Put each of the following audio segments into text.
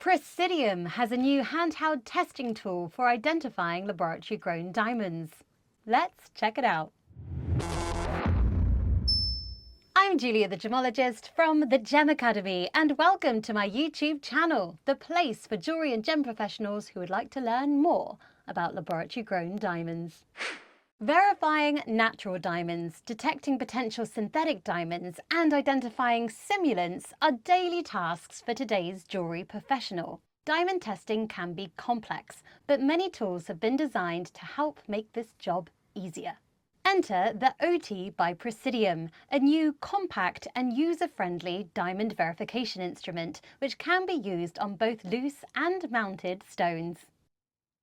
Presidium has a new handheld testing tool for identifying laboratory-grown diamonds. Let's check it out. I'm Julia the Gemologist from the Gem Academy, and welcome to my YouTube channel, the place for jewellery and gem professionals who would like to learn more about laboratory-grown diamonds. Verifying natural diamonds, detecting potential synthetic diamonds, and identifying simulants are daily tasks for today's jewellery professional. Diamond testing can be complex, but many tools have been designed to help make this job easier. Enter the OT by Presidium, a new compact and user-friendly diamond verification instrument which can be used on both loose and mounted stones.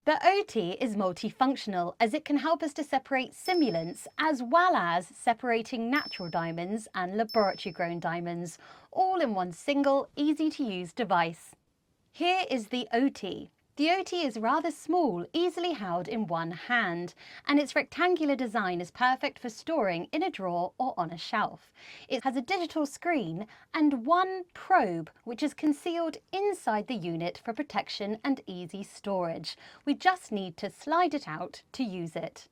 The OT is multifunctional as it can help us to separate simulants as well as separating natural diamonds and laboratory-grown diamonds, all in one single, easy-to-use device. Here is the OT. The OT is rather small, easily held in one hand, and its rectangular design is perfect for storing in a drawer or on a shelf. It has a digital screen and one probe, which is concealed inside the unit for protection and easy storage. We just need to slide it out to use it.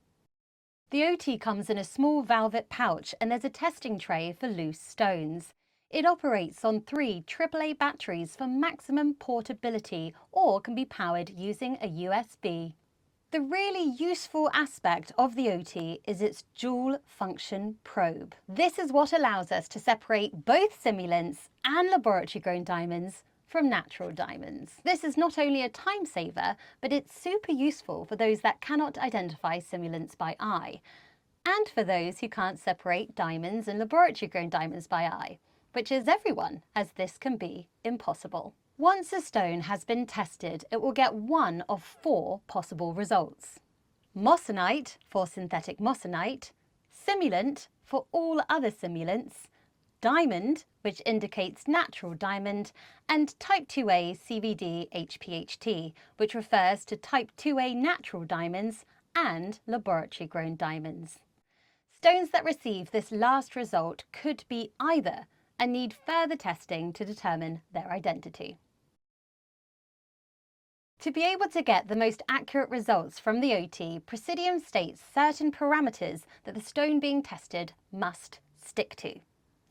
The OT comes in a small velvet pouch, and there's a testing tray for loose stones. It operates on 3 AAA batteries for maximum portability or can be powered using a USB. The really useful aspect of the OT is its dual function probe. This is what allows us to separate both simulants and laboratory-grown diamonds from natural diamonds. This is not only a time saver, but it's super useful for those that cannot identify simulants by eye, and for those who can't separate diamonds and laboratory-grown diamonds by eye, which is everyone, as this can be impossible. Once a stone has been tested, it will get one of 4 possible results. Moissanite for synthetic moissanite, simulant for all other simulants, diamond, which indicates natural diamond, and type 2A CVD HPHT, which refers to type 2A natural diamonds and laboratory-grown diamonds. Stones that receive this last result could be either and need further testing to determine their identity. To be able to get the most accurate results from the OT, Presidium states certain parameters that the stone being tested must stick to.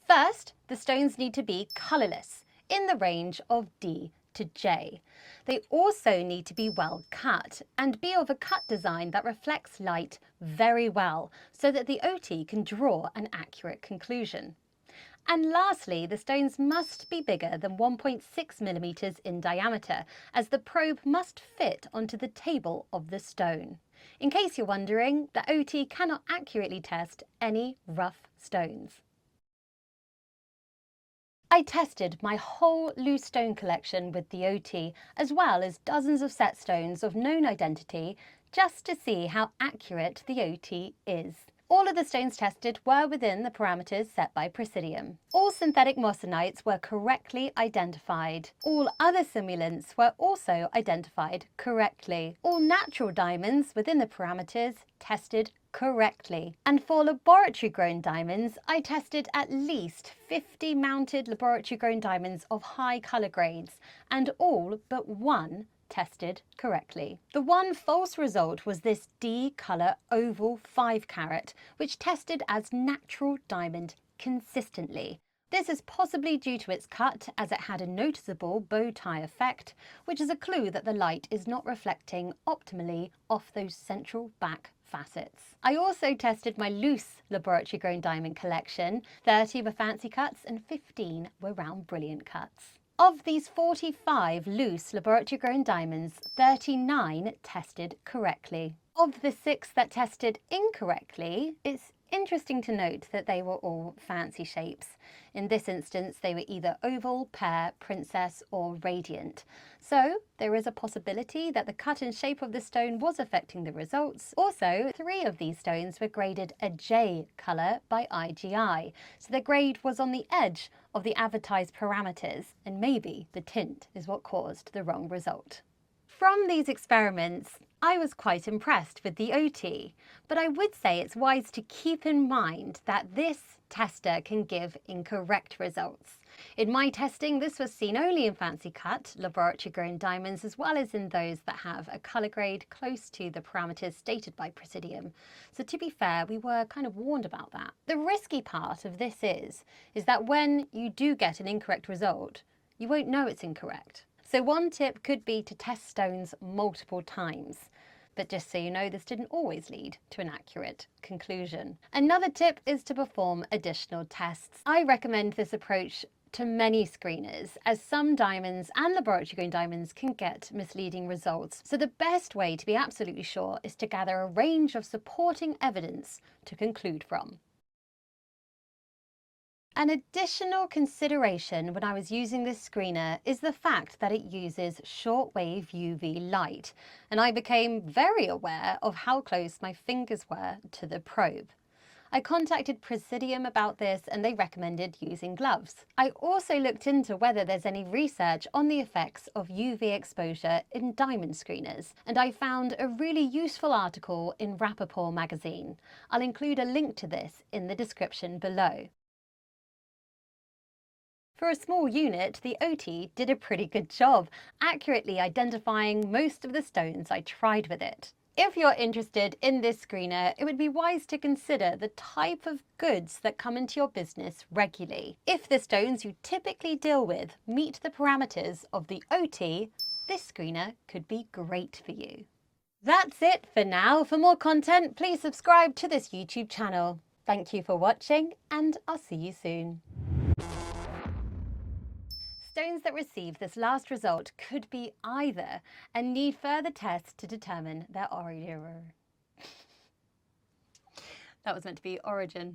First, the stones need to be colourless, in the range of D to J. They also need to be well cut and be of a cut design that reflects light very well, so that the OT can draw an accurate conclusion. And lastly, the stones must be bigger than 1.6 millimeters in diameter, as the probe must fit onto the table of the stone. In case you're wondering, the OT cannot accurately test any rough stones. I tested my whole loose stone collection with the OT, as well as dozens of set stones of known identity, just to see how accurate the OT is. All of the stones tested were within the parameters set by Presidium. All synthetic moissanites were correctly identified. All other simulants were also identified correctly. All natural diamonds within the parameters tested correctly. And for laboratory-grown diamonds, I tested at least 50 mounted laboratory-grown diamonds of high colour grades, and all but one tested correctly. The one false result was this D colour oval 5 carat, which tested as natural diamond consistently. This is possibly due to its cut, as it had a noticeable bow tie effect, which is a clue that the light is not reflecting optimally off those central back facets. I also tested my loose laboratory-grown diamond collection. 30 were fancy cuts and 15 were round brilliant cuts. Of these 45 loose laboratory-grown diamonds, 39 tested correctly. Of the 6 that tested incorrectly, it's interesting to note that they were all fancy shapes. In this instance, they were either oval, pear, princess, or radiant. So there is a possibility that the cut and shape of the stone was affecting the results. Also, 3 of these stones were graded a J colour by IGI, so the grade was on the edge of the advertised parameters, and maybe the tint is what caused the wrong result. From these experiments, I was quite impressed with the OT, but I would say it's wise to keep in mind that this tester can give incorrect results. In my testing, this was seen only in fancy cut, laboratory-grown diamonds, as well as in those that have a colour grade close to the parameters stated by Presidium. So to be fair, we were kind of warned about that. The risky part of this is that when you do get an incorrect result, you won't know it's incorrect. So one tip could be to test stones multiple times. But just so you know, this didn't always lead to an accurate conclusion. Another tip is to perform additional tests. I recommend this approach to many screeners, as some diamonds and laboratory-grown diamonds can get misleading results. So the best way to be absolutely sure is to gather a range of supporting evidence to conclude from. An additional consideration when I was using this screener is the fact that it uses shortwave UV light, and I became very aware of how close my fingers were to the probe. I contacted Presidium about this and they recommended using gloves. I also looked into whether there's any research on the effects of UV exposure in diamond screeners, and I found a really useful article in Rapaport magazine. I'll include a link to this in the description below. For a small unit, the OT did a pretty good job, accurately identifying most of the stones I tried with it. If you're interested in this screener, it would be wise to consider the type of goods that come into your business regularly. If the stones you typically deal with meet the parameters of the OT, this screener could be great for you. That's it for now. For more content, please subscribe to this YouTube channel. Thank you for watching, and I'll see you soon. Stones that receive this last result could be either and need further tests to determine their origin. That was meant to be origin.